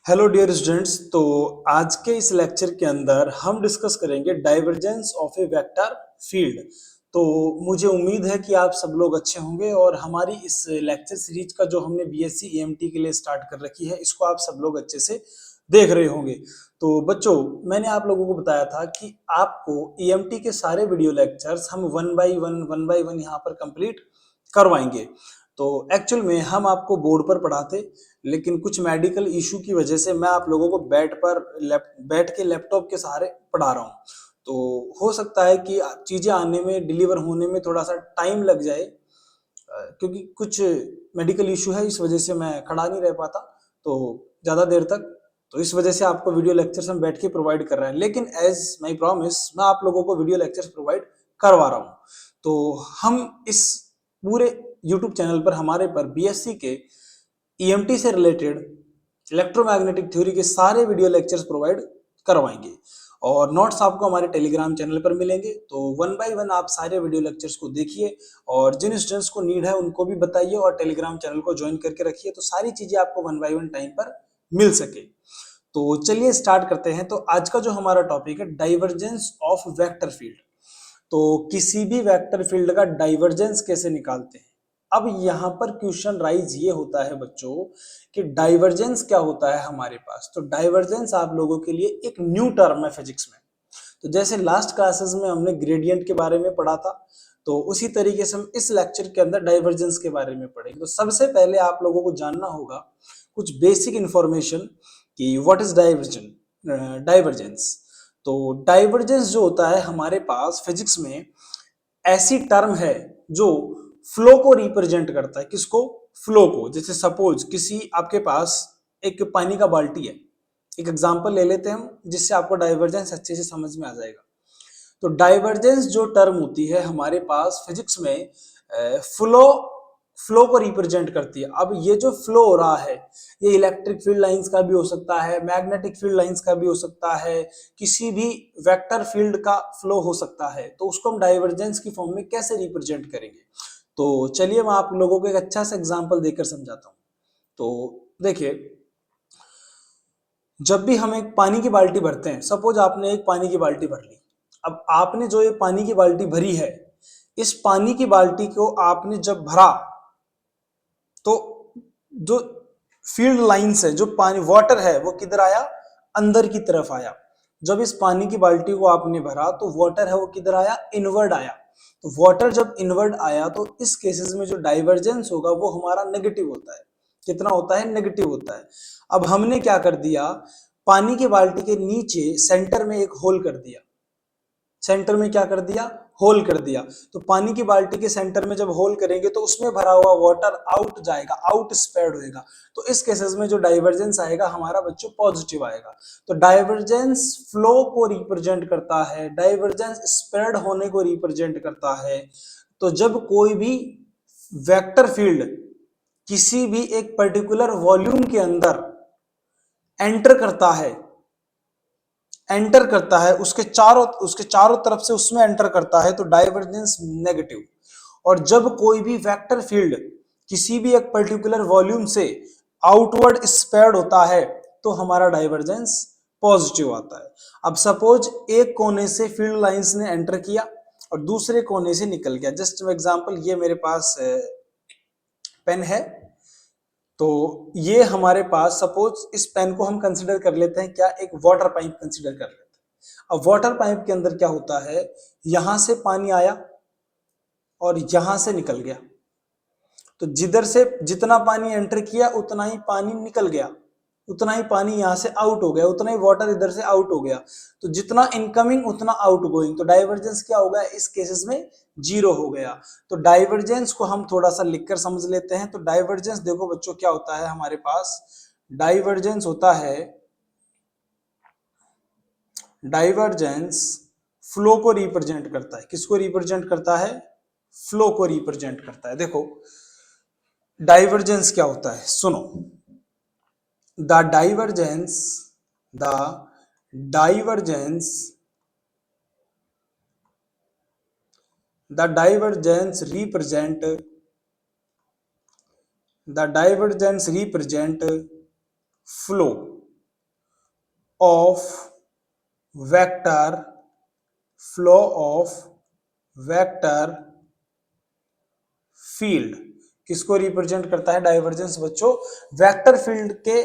Hello dear students. तो आज के इस लेक्चर के अंदर हम डिस्कस करेंगे divergence of A vector field. तो मुझे उम्मीद है कि आप सब लोग अच्छे होंगे और हमारी इस लेक्चर सीरीज का जो हमने बीएससी ईएमटी के लिए स्टार्ट कर रखी है इसको आप सब लोग अच्छे से देख रहे होंगे। तो बच्चों, मैंने आप लोगों को बताया था कि आपको ईएमटी के सारे वीडियो लेक्चर्स हम वन बाई वन यहाँ पर कंप्लीट करवाएंगे। तो एक्चुअल में हम आपको बोर्ड पर पढ़ाते, लेकिन कुछ मेडिकल इशू की वजह से मैं आप लोगों को बैठ के लैपटॉप के सहारे पढ़ा रहा हूँ। तो हो सकता है कि चीजें आने में, डिलीवर होने में थोड़ा सा टाइम लग जाए, क्योंकि कुछ मेडिकल इशू है, इस वजह से मैं खड़ा नहीं रह पाता तो ज्यादा देर तक। तो इस वजह से आपको वीडियो लेक्चर्स हम बैठ के प्रोवाइड कर रहे हैं, लेकिन एज माई प्रॉमिस मैं आप लोगों को वीडियो लेक्चर्स प्रोवाइड करवा रहा हूँ। तो हम इस पूरे यूट्यूब चैनल पर हमारे पर बीएससी के ईएमटी से रिलेटेड इलेक्ट्रोमैग्नेटिक थ्योरी के सारे वीडियो लेक्चर्स प्रोवाइड करवाएंगे और नोट्स आपको हमारे टेलीग्राम चैनल पर मिलेंगे। तो वन बाय वन आप सारे वीडियो लेक्चर्स को देखिए और जिन स्टूडेंट्स को नीड है उनको भी बताइए और टेलीग्राम चैनल को ज्वाइन करके रखिए, तो सारी चीजें आपको वन बाय वन टाइम पर मिल सके। तो चलिए स्टार्ट करते हैं। तो आज का जो हमारा टॉपिक है डाइवर्जेंस ऑफ वेक्टर फील्ड। तो किसी भी वेक्टर फील्ड का डाइवर्जेंस कैसे निकालते हैं। अब यहां पर क्वेश्चन राइज ये होता है बच्चों कि डाइवर्जेंस क्या होता है हमारे पास। तो डाइवर्जेंस आप लोगों के लिए एक न्यू टर्म है फिजिक्स में। तो जैसे लास्ट क्लासेस में हमने ग्रेडियंट के बारे में पढ़ा था, तो उसी तरीके से हम इस लेक्चर के अंदर डाइवर्जेंस के बारे में पढ़ेंगे। तो सबसे पहले आप लोगों को जानना होगा कुछ बेसिक इंफॉर्मेशन कि व्हाट इज डाइवर्जेंस। तो डाइवर्जेंस जो होता है हमारे पास फिजिक्स में ऐसी टर्म है जो फ्लो को रिप्रेजेंट करता है। किसको? फ्लो को। जैसे सपोज किसी आपके पास एक पानी का बाल्टी है, एक एग्जांपल ले लेते हैं हम जिससे आपको डाइवर्जेंस अच्छे से समझ में आ जाएगा। तो डाइवर्जेंस जो टर्म होती है हमारे पास फिजिक्स में फ्लो फ्लो को रिप्रेजेंट करती है। अब ये जो फ्लो हो रहा है ये इलेक्ट्रिक फील्ड लाइंस का भी हो सकता है, मैग्नेटिक फील्ड लाइंस का भी हो सकता है, किसी भी वेक्टर फील्ड का फ्लो हो सकता है। तो उसको हम डाइवर्जेंस की फॉर्म में कैसे रिप्रेजेंट करेंगे। तो चलिए मैं आप लोगों को एक अच्छा सा एग्जांपल देकर समझाता हूँ। तो देखिए, जब भी हम एक पानी की बाल्टी भरते हैं, सपोज आपने एक पानी की बाल्टी भर ली। अब आपने जो ये पानी की बाल्टी भरी है, इस पानी की बाल्टी को आपने जब भरा तो जो फील्ड लाइंस है, जो पानी वाटर है, वो किधर आया? अंदर की तरफ आया। जब इस पानी की बाल्टी को आपने भरा तो वाटर है वो किधर आया? इनवर्ड आया। तो वाटर जब इनवर्ड आया तो इस केसेस में जो डाइवर्जेंस होगा वो हमारा नेगेटिव होता है। कितना होता है? नेगेटिव होता है। अब हमने क्या कर दिया, पानी की बाल्टी के नीचे सेंटर में एक होल कर दिया। सेंटर में क्या कर दिया? होल कर दिया। तो पानी की बाल्टी के सेंटर में जब होल करेंगे तो उसमें भरा हुआ वाटर आउट जाएगा, आउट स्प्रेड होएगा। तो इस केसेस में जो डाइवर्जेंस आएगा हमारा बच्चों पॉजिटिव आएगा। तो डाइवर्जेंस फ्लो को रिप्रेजेंट करता है, डाइवर्जेंस स्प्रेड होने को रिप्रेजेंट करता है। तो जब कोई भी वेक्टर फील्ड किसी भी एक पर्टिकुलर वॉल्यूम के अंदर एंटर करता है, उसके चारों तरफ से उसमें एंटर करता है, तो डाइवर्जेंस नेगेटिव। और जब कोई भी वेक्टर फील्ड किसी भी एक पर्टिकुलर वॉल्यूम से आउटवर्ड स्प्रेड होता है तो हमारा डाइवर्जेंस पॉजिटिव आता है। अब सपोज एक कोने से फील्ड लाइंस ने एंटर किया और दूसरे कोने से निकल गया। जस्ट एग्जांपल, ये मेरे पास पेन है। तो ये हमारे पास, सपोज इस पेन को हम कंसिडर कर लेते हैं क्या? एक वाटर पाइप कंसिडर कर लेते हैं। अब वाटर पाइप के अंदर क्या होता है, यहां से पानी आया और यहां से निकल गया। तो जिधर से जितना पानी एंटर किया उतना ही पानी निकल गया, उतना ही पानी यहां से आउट हो गया, उतना ही वाटर इधर से आउट हो गया। तो जितना इनकमिंग उतना आउट गोइंग। तो डाइवर्जेंस क्या होगा इस केसेस में? जीरो हो गया। तो डाइवर्जेंस को हम थोड़ा सा लिखकर समझ लेते हैं। तो डाइवर्जेंस देखो बच्चों क्या होता है हमारे पास। डाइवर्जेंस होता है, डाइवर्जेंस फ्लो को रिप्रेजेंट करता है। किसको रिप्रेजेंट करता है? फ्लो को रिप्रेजेंट करता है। देखो डाइवर्जेंस क्या होता है, सुनो। The divergence the divergence the divergence represent flow। Of vector, flow of vector field किसको रिप्रेजेंट करता है? डाइवर्जेंस बच्चों वेक्टर फील्ड के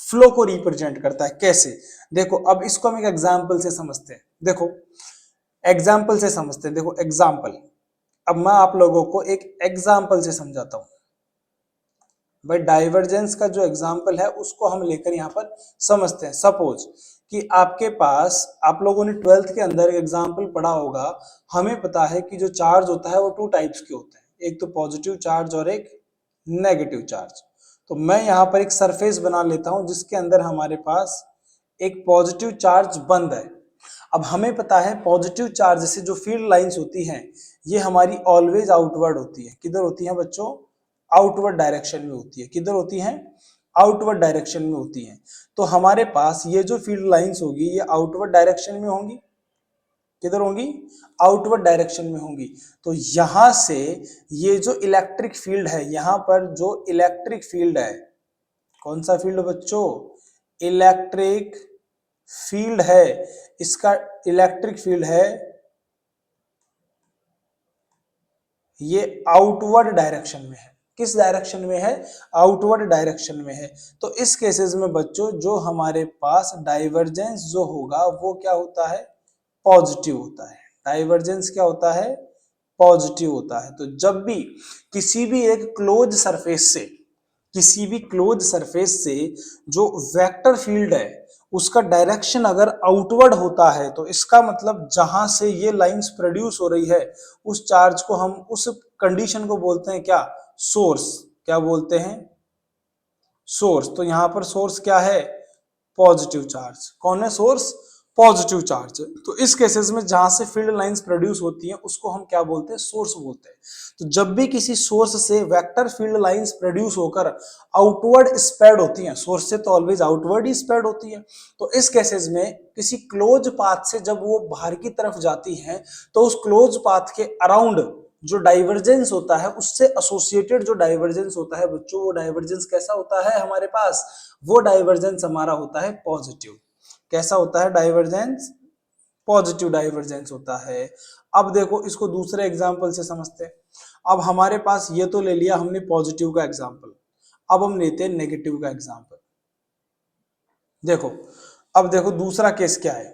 फ्लो को रिप्रेजेंट करता है। कैसे? देखो अब इसको हम एक एग्जांपल से समझते हैं। देखो एग्जाम्पल से समझते हैं। देखो एग्जाम्पल, अब मैं आप लोगों को एक एग्जाम्पल से समझाता हूं भाई। डाइवर्जेंस का जो एग्जाम्पल है उसको हम लेकर यहाँ पर समझते हैं। सपोज कि आपके पास, आप लोगों ने 12th के अंदर एग्जाम्पल पढ़ा होगा, हमें पता है कि जो चार्ज होता है वो 2 टाइप्स के होते हैं, एक तो पॉजिटिव चार्ज और एक नेगेटिव चार्ज। तो मैं यहाँ पर एक सरफेस बना लेता हूं जिसके अंदर हमारे पास एक पॉजिटिव चार्ज बंद है। अब हमें पता है पॉजिटिव चार्ज से जो फील्ड लाइंस होती हैं ये हमारी ऑलवेज आउटवर्ड होती है। किधर होती है बच्चों? आउटवर्ड डायरेक्शन में होती है। किधर होती है? आउटवर्ड डायरेक्शन में होती है। तो हमारे पास ये जो फील्ड लाइंस होगी ये आउटवर्ड डायरेक्शन में होंगी। किधर होंगी? आउटवर्ड डायरेक्शन में होंगी। तो यहां से ये जो इलेक्ट्रिक फील्ड है, यहां पर जो इलेक्ट्रिक फील्ड है, कौन सा फील्ड बच्चों? इलेक्ट्रिक फील्ड है। इसका इलेक्ट्रिक फील्ड है ये आउटवर्ड डायरेक्शन में है। किस डायरेक्शन में है? आउटवर्ड डायरेक्शन में है। तो इस केसेस में बच्चों जो हमारे पास डाइवर्जेंस जो होगा वो क्या होता है? पॉजिटिव होता है। डाइवर्जेंस क्या होता है? पॉजिटिव होता है। तो जब भी किसी भी एक क्लोज सरफेस से, किसी भी क्लोज सरफेस से जो वेक्टर फील्ड है उसका डायरेक्शन अगर आउटवर्ड होता है तो इसका मतलब जहां से ये लाइंस प्रोड्यूस हो रही है उस चार्ज को हम, उस कंडीशन को बोलते हैं क्या? सोर्स। क्या बोलते हैं? सोर्स। तो यहां पर सोर्स क्या है? Positive charge. कौन है सोर्स? Positive charge. तो इस केसेस में जहां से फील्ड लाइंस प्रोड्यूस होती हैं उसको हम क्या बोलते हैं? सोर्स बोलते हैं। तो जब भी किसी सोर्स से वेक्टर फील्ड लाइंस प्रोड्यूस होकर आउटवर्ड स्प्रेड होती हैं, सोर्स से तो ऑलवेज आउटवर्ड ही स्प्रेड होती है, तो इस केसेस में किसी क्लोज पाथ से जब वो बाहर की तरफ जाती हैं तो उस क्लोज पाथ के अराउंड जो डाइवर्जेंस होता है उससे एसोसिएटेड जो डाइवर्जेंस होता है बच्चों, वो डाइवर्जेंस कैसा होता है हमारे पास? वो डाइवर्जेंस हमारा होता है पॉजिटिव। कैसा होता है डाइवर्जेंस? पॉजिटिव डाइवर्जेंस होता है। अब देखो इसको दूसरे एग्जांपल से समझते हैं। अब हमारे पास ये तो ले लिया हमने पॉजिटिव का एग्जांपल, अब हम लेते हैं नेगेटिव का एग्जांपल। देखो अब देखो दूसरा केस क्या है?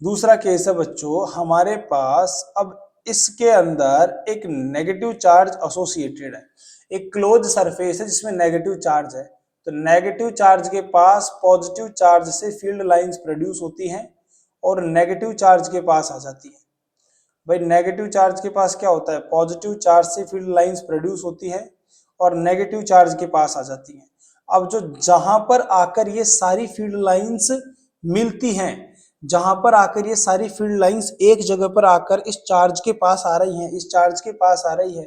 दूसरा केस है बच्चों हमारे पास, अब इसके अंदर एक नेगेटिव चार्ज एसोसिएटेड है, एक क्लोज सरफेस है जिसमें नेगेटिव चार्ज है। तो नेगेटिव चार्ज के पास पॉजिटिव चार्ज से फील्ड लाइंस प्रोड्यूस होती हैं और नेगेटिव चार्ज के पास आ जाती है। भाई नेगेटिव चार्ज के पास क्या होता है? पॉजिटिव चार्ज से फील्ड लाइंस प्रोड्यूस होती है और नेगेटिव चार्ज के पास आ जाती है। अब जो जहां पर आकर ये सारी फील्ड लाइंस मिलती हैं, जहां पर आकर ये सारी फील्ड लाइंस एक जगह पर आकर इस चार्ज के पास आ रही हैं, इस चार्ज के पास आ रही है,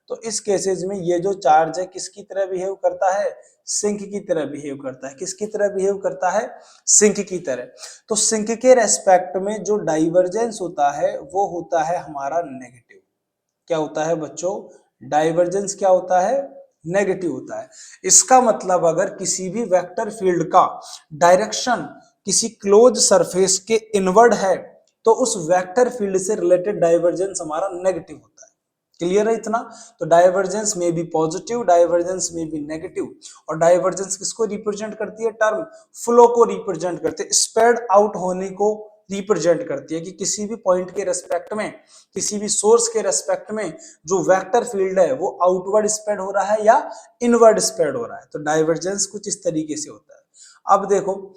तो इस केसेस में ये जो चार्ज है किसकी तरह बिहेव करता है? सिंक की तरह बिहेव करता है। किसकी तरह बिहेव करता है? सिंक की तरह। तो सिंक के रेस्पेक्ट में जो डाइवर्जेंस होता है वो होता है हमारा नेगेटिव। क्या होता है बच्चों? डाइवर्जेंस क्या होता है? नेगेटिव होता है। इसका मतलब अगर किसी भी वेक्टर फील्ड का डायरेक्शन किसी क्लोज सरफेस के इनवर्ड है तो उस वेक्टर फील्ड से रिलेटेड डाइवर्जेंस हमारा नेगेटिव होता है। क्लियर है इतना? तो डाइवर्जेंस में भी पॉजिटिव, डाइवर्जेंस में भी नेगेटिव। और डाइवर्जेंस किसको रिप्रेजेंट करती है? टर्म फ्लो को रिप्रेजेंट करती है, स्प्रेड आउट होने को रिप्रेजेंट करती है कि किसी भी पॉइंट के रेस्पेक्ट में, किसी भी सोर्स के रेस्पेक्ट में जो वेक्टर फील्ड है वो आउटवर्ड स्प्रेड हो रहा है या इनवर्ड स्प्रेड हो रहा है। तो डाइवर्जेंस कुछ इस तरीके से होता है। अब देखो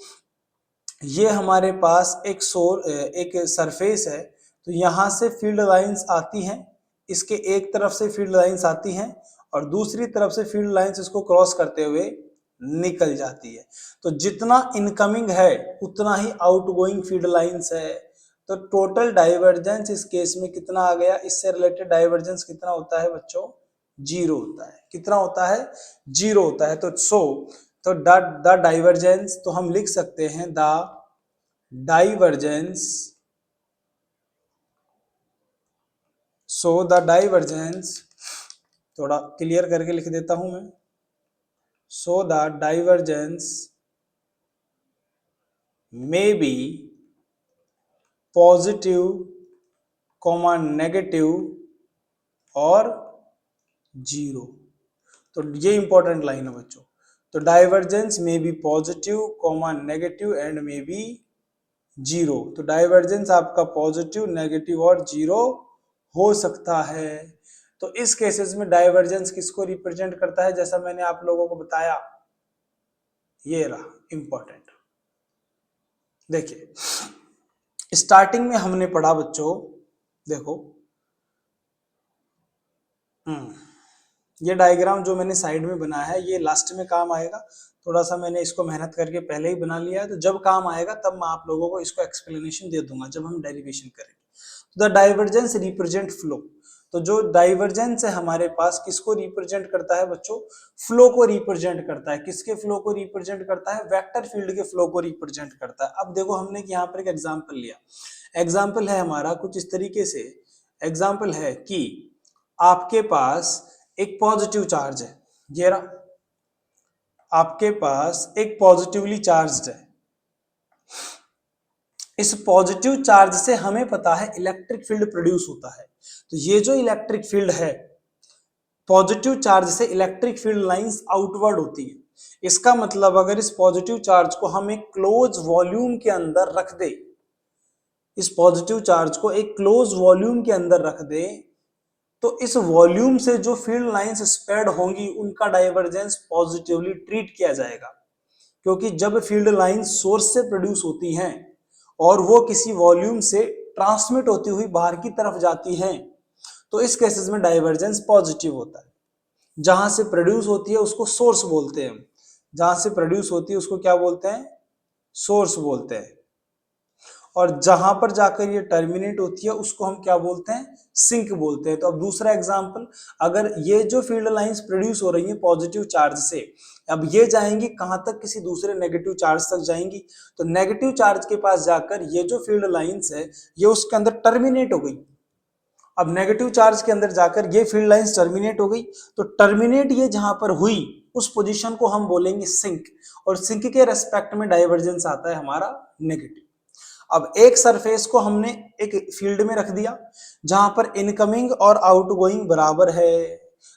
ये हमारे पास एक सरफेस है, तो यहां से फील्ड लाइंस आती हैं, इसके एक तरफ से फील्ड लाइंस आती हैं और दूसरी तरफ से फील्ड लाइंस इसको क्रॉस करते हुए निकल जाती है। तो जितना इनकमिंग है उतना ही आउटगोइंग फील्ड लाइंस है। तो टोटल डाइवर्जेंस इस केस में कितना आ गया? इससे रिलेटेड डाइवर्जेंस कितना होता है बच्चों? 0 होता है। कितना होता है? 0 होता है। तो द डाइवर्जेंस, तो हम लिख सकते हैं the divergence, so the divergence, थोड़ा क्लियर करके लिख देता हूं मैं। So the divergence may be positive comma negative और जीरो। तो ये इंपॉर्टेंट लाइन है बच्चों। तो divergence may be positive comma negative and may be zero. तो डाइवर्जेंस आपका पॉजिटिव नेगेटिव और जीरो हो सकता है। तो इस केसेस में डाइवर्जेंस किसको रिप्रेजेंट करता है, जैसा मैंने आप लोगों को बताया, ये रहा इंपॉर्टेंट। देखिए स्टार्टिंग में हमने पढ़ा बच्चों, देखो ये डायग्राम जो मैंने साइड में बनाया है ये लास्ट में काम आएगा। थोड़ा सा मैंने इसको मेहनत करके पहले ही बना लिया है, तो जब काम आएगा तब मैं आप लोगों को इसको एक्सप्लेनेशन दे दूंगा जब हम डेरिवेशन करेंगे। The divergence represent flow. तो जो डाइवर्जेंस है हमारे पास किसको रिप्रेजेंट करता है बच्चों, फ्लो को रिप्रेजेंट करता है। किसके फ्लो को रिप्रेजेंट करता है, वेक्टर फील्ड के फ्लो को रिप्रेजेंट करता है। अब देखो हमने यहाँ पर एक एग्जाम्पल लिया, एग्जाम्पल है हमारा कुछ इस तरीके से, एग्जाम्पल है कि आपके पास एक पॉजिटिव चार्ज है, ये रहा आपके पास एक पॉजिटिवली चार्ज है। इस पॉजिटिव चार्ज से हमें पता है इलेक्ट्रिक फील्ड प्रोड्यूस होता है। तो ये जो इलेक्ट्रिक फील्ड है, पॉजिटिव चार्ज से इलेक्ट्रिक फील्ड लाइंस आउटवर्ड होती है। इसका मतलब अगर इस पॉजिटिव चार्ज को हम एक क्लोज वॉल्यूम के अंदर रख दे, इस पॉजिटिव चार्ज को एक क्लोज वॉल्यूम के अंदर रख दे, तो इस वॉल्यूम से जो फील्ड लाइंस स्प्रेड होंगी उनका डाइवर्जेंस पॉजिटिवली ट्रीट किया जाएगा। क्योंकि जब फील्ड लाइंस सोर्स से प्रोड्यूस होती हैं और वो किसी वॉल्यूम से ट्रांसमिट होती हुई बाहर की तरफ जाती हैं, तो इस केसेस में डाइवर्जेंस पॉजिटिव होता है। जहां से प्रोड्यूस होती है उसको सोर्स बोलते हैं, जहां से प्रोड्यूस होती है उसको क्या बोलते हैं, सोर्स बोलते हैं। और जहां पर जाकर ये टर्मिनेट होती है उसको हम क्या बोलते हैं, सिंक बोलते हैं। तो अब दूसरा एग्जांपल, अगर ये जो फील्ड लाइंस प्रोड्यूस हो रही हैं पॉजिटिव चार्ज से, अब ये जाएंगी कहां तक, किसी दूसरे नेगेटिव चार्ज तक जाएंगी। तो नेगेटिव चार्ज के पास जाकर ये जो फील्ड लाइंस है ये उसके अंदर टर्मिनेट हो गई। अब नेगेटिव चार्ज के अंदर जाकर ये फील्ड लाइंस टर्मिनेट हो गई, तो टर्मिनेट ये जहां पर हुई उस पोजीशन को हम बोलेंगे सिंक, और सिंक के रेस्पेक्ट में डाइवर्जेंस आता है हमारा नेगेटिव। अब एक सरफेस को हमने एक फील्ड में रख दिया जहां पर इनकमिंग और आउटगोइंग बराबर है,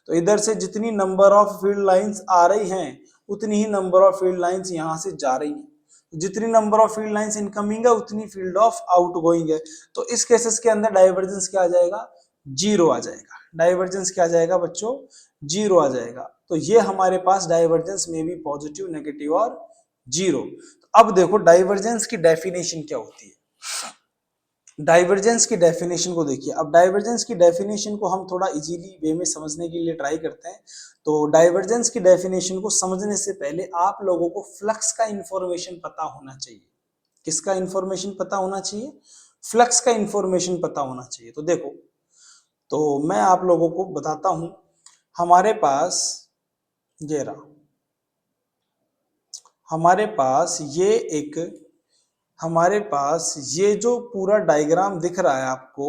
तो इधर से जितनी नंबर ऑफ फील्ड लाइंस आ रही हैं उतनी ही नंबर ऑफ फील्ड लाइंस यहां से जा रही हैं। जितनी number of field lines incoming है उतनी फील्ड ऑफ आउटगोइंग है। तो इस केसेस के अंदर डाइवर्जेंस क्या आ जाएगा, जीरो आ जाएगा। डाइवर्जेंस क्या आ जाएगा बच्चों, जीरो आ जाएगा। तो ये हमारे पास डाइवर्जेंस में भी पॉजिटिव नेगेटिव और जीरो। अब देखो डाइवर्जेंस की डेफिनेशन क्या होती है, डाइवर्जेंस की डेफिनेशन को देखिए। अब डाइवर्जेंस की डेफिनेशन को हम थोड़ा इजीली वे में समझने के लिए ट्राई करते हैं। तो डाइवर्जेंस की डेफिनेशन को समझने से पहले आप लोगों को फ्लक्स का इंफॉर्मेशन पता होना चाहिए। किसका इंफॉर्मेशन पता होना चाहिए, फ्लक्स का इंफॉर्मेशन पता होना चाहिए। तो देखो, तो मैं आप लोगों को बताता हूं, हमारे पास ये रहा, हमारे पास ये एक, हमारे पास ये जो पूरा डायग्राम दिख रहा है आपको,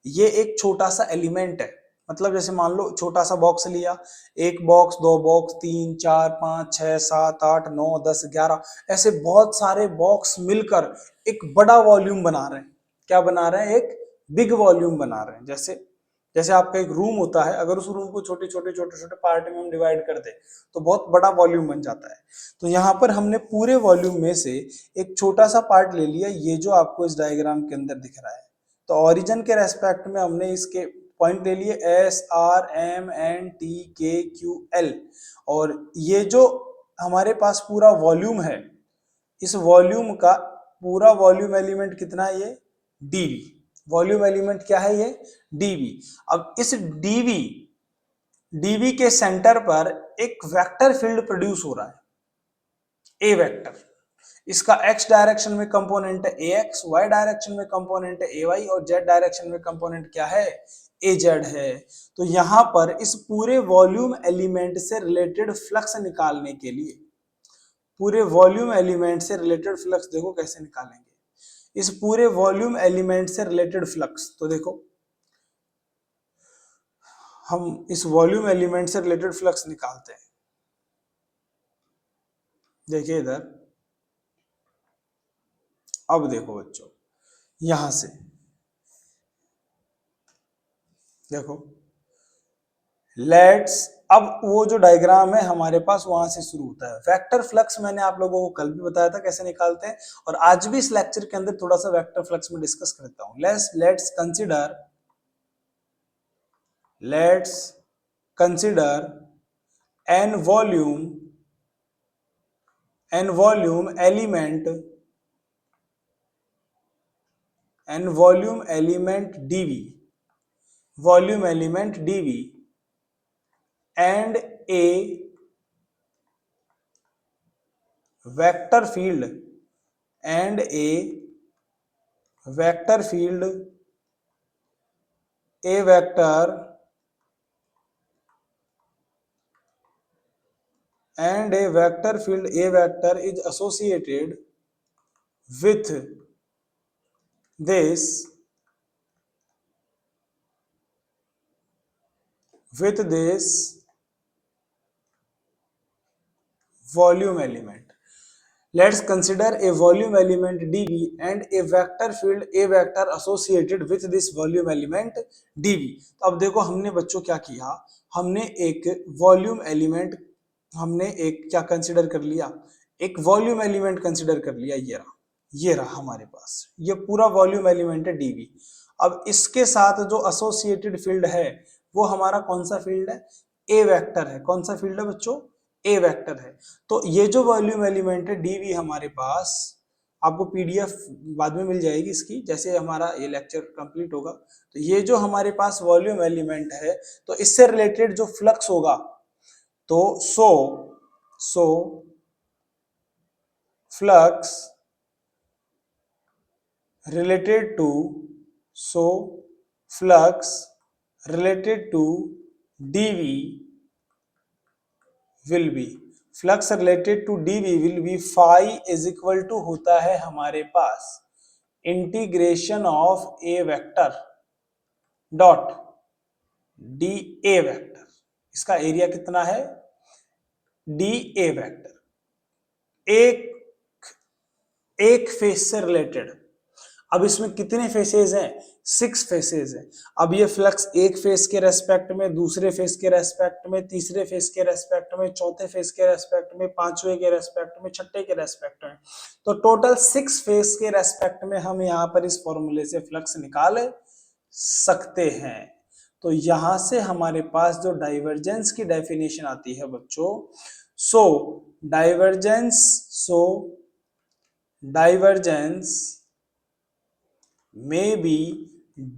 ये एक छोटा सा एलिमेंट है। मतलब जैसे मान लो छोटा सा बॉक्स लिया, एक बॉक्स, दो बॉक्स, 3 4 5 6 7 8 9 10 11, ऐसे बहुत सारे बॉक्स मिलकर एक बड़ा वॉल्यूम बना रहे हैं। क्या बना रहे हैं, एक बिग वॉल्यूम बना रहे हैं। जैसे जैसे आपका एक रूम होता है, अगर उस रूम को छोटे छोटे छोटे छोटे पार्ट में हम डिवाइड कर दे तो बहुत बड़ा वॉल्यूम बन जाता है। तो यहाँ पर हमने पूरे वॉल्यूम में से एक छोटा सा पार्ट ले लिया, ये जो आपको इस डायग्राम के अंदर दिख रहा है। तो ओरिजिन के रेस्पेक्ट में हमने इसके पॉइंट ले लिए S R M N T K Q L, और ये जो हमारे पास पूरा वॉल्यूम है, इस वॉल्यूम का पूरा वॉल्यूम एलिमेंट कितना है, ये डीवी। वॉल्यूम एलिमेंट क्या है, ये डीवी। अब इस डीवी डीवी के सेंटर पर एक वेक्टर फील्ड प्रोड्यूस हो रहा है, ए वेक्टर। इसका x डायरेक्शन में कंपोनेंट है ax, y डायरेक्शन में कंपोनेंट है ay और z डायरेक्शन में कंपोनेंट क्या है, az है। तो यहां पर इस पूरे वॉल्यूम एलिमेंट से रिलेटेड फ्लक्स निकालने के लिए, पूरे वॉल्यूम एलिमेंट से रिलेटेड फ्लक्स देखो कैसे निकालेंगे, इस पूरे वॉल्यूम एलिमेंट से रिलेटेड फ्लक्स। तो देखो हम इस वॉल्यूम एलिमेंट से रिलेटेड फ्लक्स निकालते हैं। देखिए इधर अब देखो बच्चों, यहां से देखो, लेट्स, अब वो जो डायग्राम है हमारे पास वहां से शुरू होता है। वेक्टर फ्लक्स मैंने आप लोगों को कल भी बताया था कैसे निकालते हैं, और आज भी इस लेक्चर के अंदर थोड़ा सा वेक्टर फ्लक्स में डिस्कस करता हूं। Let's consider N volume element dv and a vector field and a vector field a vector and a vector field a vector is associated with this volume element. Let's consider a volume element dv and a vector field a vector associated with this volume element dv. तो अब देखो हमने बच्चों क्या किया, हमने एक volume element, हमने एक क्या कंसिडर कर लिया, एक वॉल्यूम एलिमेंट कंसिडर कर लिया। ये रहा हमारे पास, ये पूरा वॉल्यूम एलिमेंट है dv। अब इसके साथ जो एसोसिएटेड फील्ड है वो हमारा कौन सा फील्ड है, ए वेक्टर है। कौन सा फील्ड है बच्चों, ए वेक्टर है। तो ये जो वॉल्यूम एलिमेंट है dv हमारे पास, आपको पीडीएफ बाद में मिल जाएगी इसकी, जैसे हमारा ये लेक्चर कंप्लीट होगा। तो ये जो हमारे पास वॉल्यूम एलिमेंट है, तो इससे रिलेटेड जो फ्लक्स होगा, तो so flux related to dv will be phi is equal to होता है हमारे पास integration of A vector dot D A vector. इसका एरिया कितना है, डी ए वेक्टर, एक फेस से रिलेटेड। अब इसमें कितने फेसेस हैं, 6 फेसेस हैं। अब ये फ्लक्स एक फेस के रेस्पेक्ट में, दूसरे फेस के रेस्पेक्ट में, तीसरे फेस के रेस्पेक्ट में, चौथे फेस के रेस्पेक्ट में, पांचवें के रेस्पेक्ट में, छठे के रेस्पेक्ट में, तो टोटल 6 फेस के रेस्पेक्ट में हम यहाँ पर इस फॉर्मूले से फ्लक्स निकाल सकते हैं। तो यहां से हमारे पास जो डाइवर्जेंस की डेफिनेशन आती है बच्चों, divergence may be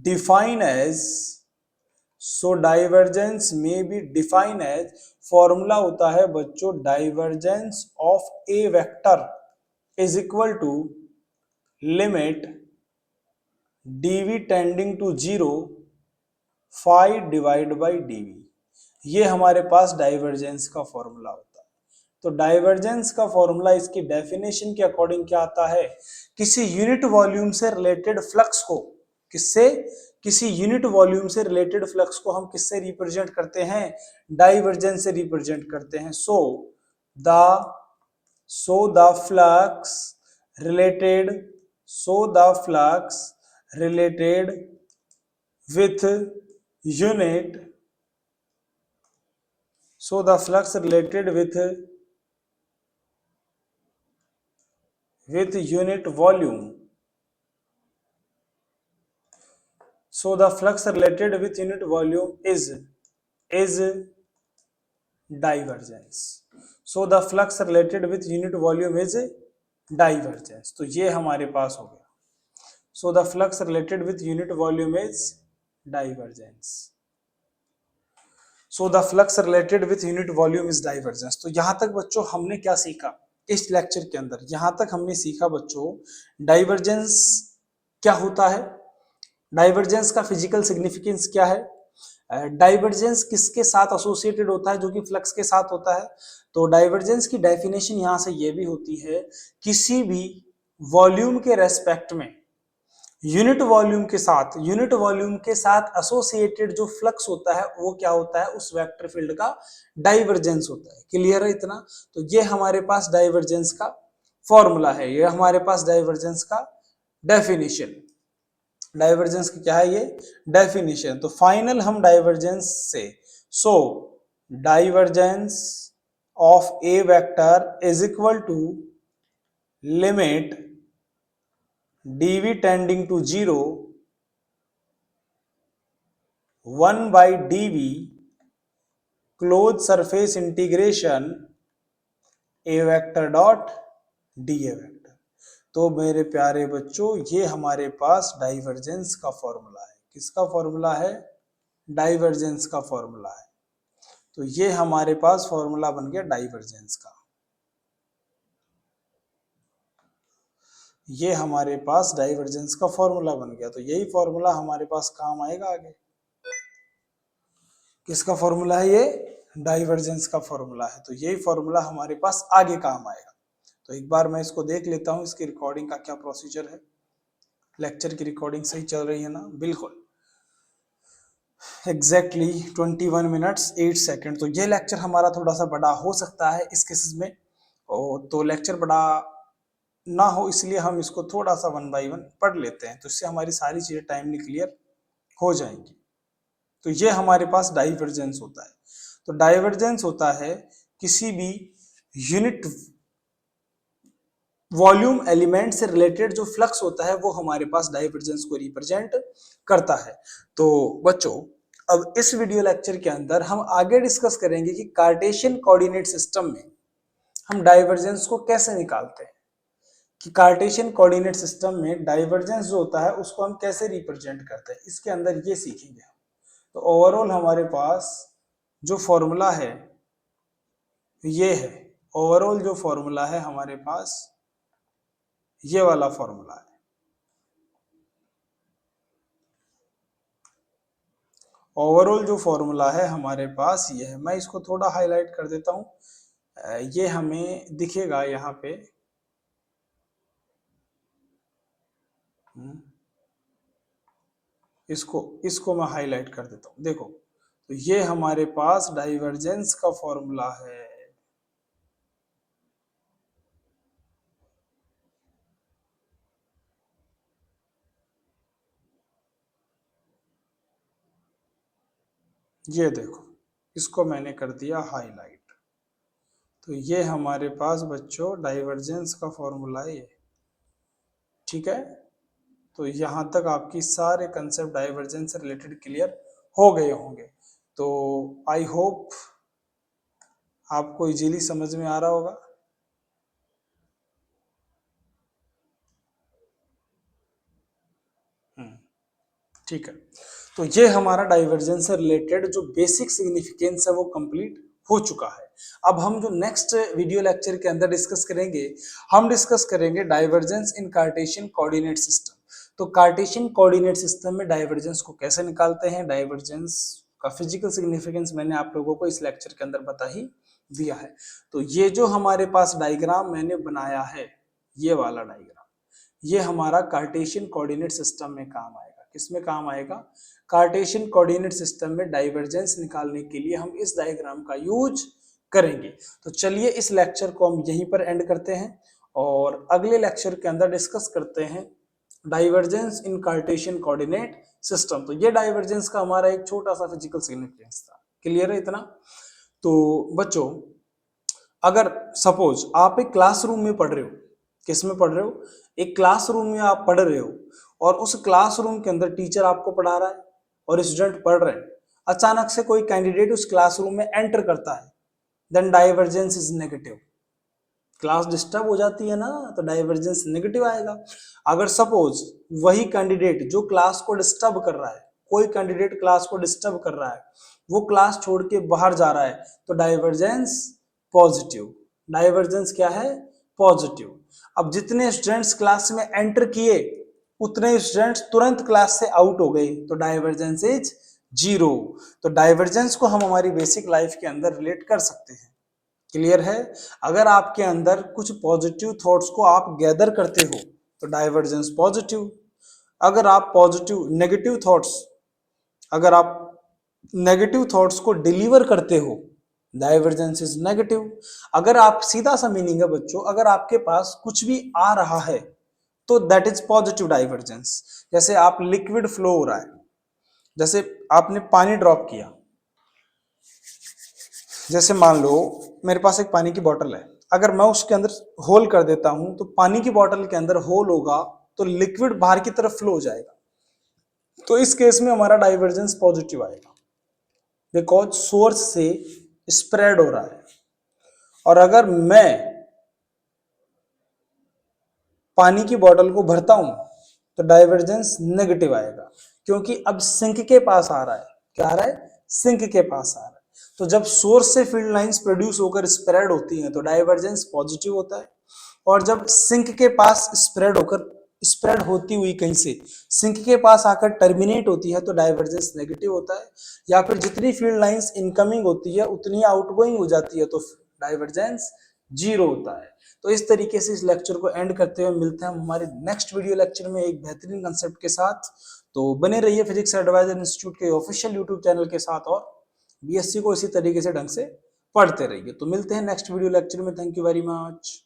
defined as formula होता है बच्चों, divergence of A vector is equal to limit dv tending to 0 phi divide by dv। ये हमारे पास डाइवर्जेंस का फॉर्मूला होता है। तो डाइवर्जेंस का फॉर्मूला इसकी डेफिनेशन के अकॉर्डिंग क्या आता है, किसी यूनिट वॉल्यूम से रिलेटेड फ्लक्स को, किसी यूनिट वॉल्यूम से रिलेटेड फ्लक्स को हम किससे रिप्रेजेंट करते हैं, डाइवर्जेंस से रिप्रेजेंट करते हैं। So the flux related with unit with unit volume, so the flux related with unit volume is divergence, so the flux related with unit volume is divergence। तो ये हमारे पास हो गया, so the flux related with unit volume is divergence, so the flux related with unit volume is divergence। तो यहां तक बच्चों हमने क्या सीखा इस लेक्चर के अंदर, यहां तक हमने सीखा बच्चों डाइवर्जेंस क्या होता है, डाइवर्जेंस का फिजिकल सिग्निफिकेंस क्या है, डाइवर्जेंस किसके साथ एसोसिएटेड होता है, जो कि फ्लक्स के साथ होता है। तो डाइवर्जेंस की डेफिनेशन यहां से ये भी होती है, किसी भी वॉल्यूम के रेस्पेक्ट में यूनिट वॉल्यूम के साथ एसोसिएटेड जो फ्लक्स होता है वो क्या होता है, उस वेक्टर फील्ड का डाइवर्जेंस होता है। क्लियर है इतना। तो ये हमारे पास डाइवर्जेंस का फॉर्मूला है, ये हमारे पास डाइवर्जेंस का डेफिनेशन। डाइवर्जेंस की क्या है ये? डेफिनेशन। तो फाइनल हम डाइवर्जेंस से, so divergence of A vector is equal to limit dv tending to 0 1 by dv close surface integration A vector dot D A vector. तो मेरे प्यारे बच्चों, ये हमारे पास डाइवर्जेंस का फॉर्मूला है। किसका फॉर्मूला है? डाइवर्जेंस का फॉर्मूला है। तो ये हमारे पास फॉर्मूला बन गया डाइवर्जेंस का। ये हमारे पास डाइवर्जेंस का फॉर्मूला बन गया। तो यही फॉर्मूला हमारे पास काम आएगा आगे। किसका फॉर्मूला है ये? डाइवर्जेंस का फॉर्मूला है। तो यही फॉर्मूला हमारे पास आगे काम आएगा। तो एक बार मैं इसको देख लेता हूं, इसकी रिकॉर्डिंग का क्या प्रोसीजर है। लेक्चर की रिकॉर्डिंग सही चल रही है ना? बिल्कुल एग्जैक्टली 21 मिनट्स 8 सेकेंड। तो ये लेक्चर हमारा थोड़ा सा बड़ा हो सकता है इस केसेस में, और तो लेक्चर बड़ा ना हो इसलिए हम इसको थोड़ा सा 1 by 1 पढ़ लेते हैं, तो इससे हमारी सारी चीजें टाइमली क्लियर हो जाएंगी। तो ये हमारे पास डाइवर्जेंस होता है। तो डाइवर्जेंस होता है किसी भी यूनिट वॉल्यूम एलिमेंट से रिलेटेड जो फ्लक्स होता है वो हमारे पास डाइवर्जेंस को रिप्रेजेंट करता है। तो बच्चों, अब इस वीडियो लेक्चर के अंदर हम आगे डिस्कस करेंगे कि कार्टेशियन कोऑर्डिनेट सिस्टम में हम डाइवर्जेंस को कैसे निकालते हैं, कि कार्टेशियन कोऑर्डिनेट सिस्टम में डाइवर्जेंस जो होता है उसको हम कैसे रिप्रेजेंट करते हैं, इसके अंदर ये सीखेंगे हम। तो ओवरऑल हमारे पास जो फॉर्मूला है ये है, ओवरऑल जो फॉर्मूला है हमारे पास ये वाला फॉर्मूला है। ओवरऑल जो फॉर्मूला है हमारे पास ये है। मैं इसको थोड़ा हाईलाइट कर देता हूं, ये हमें दिखेगा यहाँ पे। इसको मैं हाईलाइट कर देता हूं। देखो, तो ये हमारे पास डाइवर्जेंस का फॉर्मूला है। ये देखो, इसको मैंने कर दिया हाईलाइट। तो ये हमारे पास बच्चों डाइवर्जेंस का फॉर्मूला है ये, ठीक है। तो यहाँ तक आपकी सारे कंसेप्ट डाइवर्जेंस से रिलेटेड क्लियर हो गए होंगे। तो आई होप आपको इजीली समझ में आ रहा होगा। ठीक है, तो ये हमारा डाइवर्जेंस से रिलेटेड जो बेसिक सिग्निफिकेंस है वो कंप्लीट हो चुका है। अब हम जो नेक्स्ट वीडियो लेक्चर के अंदर डिस्कस करेंगे, हम डिस्कस करेंगे डाइवर्जेंस इन कार्टेशियन कोऑर्डिनेट सिस्टम। तो कार्टेशियन कोऑर्डिनेट सिस्टम में डाइवर्जेंस को कैसे निकालते हैं, डाइवर्जेंस का फिजिकल सिग्निफिकेंस मैंने आप लोगों को इस लेक्चर के अंदर बता ही दिया है। तो ये जो हमारे पास डायग्राम मैंने बनाया है, ये वाला डायग्राम, ये हमारा कार्टेशियन कोऑर्डिनेट सिस्टम में काम आएगा। किसमें काम आएगा? कार्टेशियन कोऑर्डिनेट सिस्टम में डाइवर्जेंस निकालने के लिए हम इस डायग्राम का यूज करेंगे। तो चलिए इस लेक्चर को हम यहीं पर एंड करते हैं और अगले लेक्चर के अंदर डिस्कस करते हैं डाइवर्जेंस इन कार्टेशियन कोऑर्डिनेट सिस्टम। तो ये डाइवर्जेंस का हमारा एक छोटा सा फिजिकल सिग्निफिकेंस था। क्लियर है इतना? तो बच्चों, अगर सपोज आप एक क्लासरूम में पढ़ रहे हो, किस में पढ़ रहे हो? एक क्लासरूम में आप पढ़ रहे हो और उस क्लासरूम के अंदर टीचर आपको पढ़ा रहा है और स्टूडेंट पढ़ रहे हैं। अचानक से कोई कैंडिडेट उस क्लासरूम में एंटर करता है, then divergence is negative. Class disturb हो जाती है ना, तो डाइवर्जेंस नेगेटिव आएगा। अगर सपोज वही कैंडिडेट जो क्लास को डिस्टर्ब कर रहा है, कोई कैंडिडेट क्लास को डिस्टर्ब कर रहा है, वो क्लास छोड़ के बाहर जा रहा है, तो डाइवर्जेंस पॉजिटिव। डाइवर्जेंस क्या है? पॉजिटिव। अब जितने स्टूडेंट्स क्लास में एंटर किए उतने स्टूडेंट्स तुरंत क्लास से आउट हो गए, तो डाइवर्जेंस इज 0। तो डाइवर्जेंस को हम हमारी बेसिक लाइफ के अंदर रिलेट कर सकते हैं। क्लियर है? अगर आपके अंदर कुछ पॉजिटिव थॉट्स को आप गैदर करते हो तो डाइवर्जेंस पॉजिटिव। अगर आप पॉजिटिव नेगेटिव थॉट्स, अगर आप नेगेटिव थॉट्स को डिलीवर करते हो, डाइवर्जेंस इज नेगेटिव। अगर आप, सीधा सा मीनिंग है बच्चों, अगर आपके पास कुछ भी आ रहा है तो दैट इज पॉजिटिव डाइवर्जेंस। जैसे आप लिक्विड फ्लो हो रहा है, जैसे आपने पानी ड्रॉप किया, जैसे मान लो मेरे पास एक पानी की बोतल है, अगर मैं उसके अंदर होल कर देता हूं तो पानी की बोतल के अंदर होल होगा तो लिक्विड बाहर की तरफ फ्लो हो जाएगा। तो इस केस में हमारा डाइवर्जेंस पॉजिटिव आएगा, बिकॉज सोर्स से स्प्रेड हो रहा है। और अगर मैं पानी की बोतल को भरता हूं तो डाइवर्जेंस नेगेटिव आएगा, क्योंकि अब सिंक के पास आ रहा है। क्या आ रहा है? सिंक के पास आ रहा है। तो जब सोर्स से फील्ड लाइंस प्रोड्यूस होकर स्प्रेड होती हैं तो डाइवर्जेंस पॉजिटिव होता है, और जब सिंक के पास स्प्रेड होती हुई कहीं से सिंक के पास आकर टर्मिनेट होती है तो डाइवर्जेंस नेगेटिव होता है। या फिर जितनी फील्ड लाइंस इनकमिंग होती है उतनी आउटगोइंग हो जाती है तो डाइवर्जेंस जीरो होता है। तो इस तरीके से इस लेक्चर को एंड करते हुए मिलते हैं हम हमारे नेक्स्ट वीडियो लेक्चर में एक बेहतरीन कंसेप्ट के साथ। तो बने रहिए फिजिक्स एडवाइजर इंस्टीट्यूट के ऑफिशियल यूट्यूब चैनल के साथ, और बीएससी को इसी तरीके से ढंग से पढ़ते रहिए। तो मिलते हैं नेक्स्ट वीडियो लेक्चर में। Thank you very much.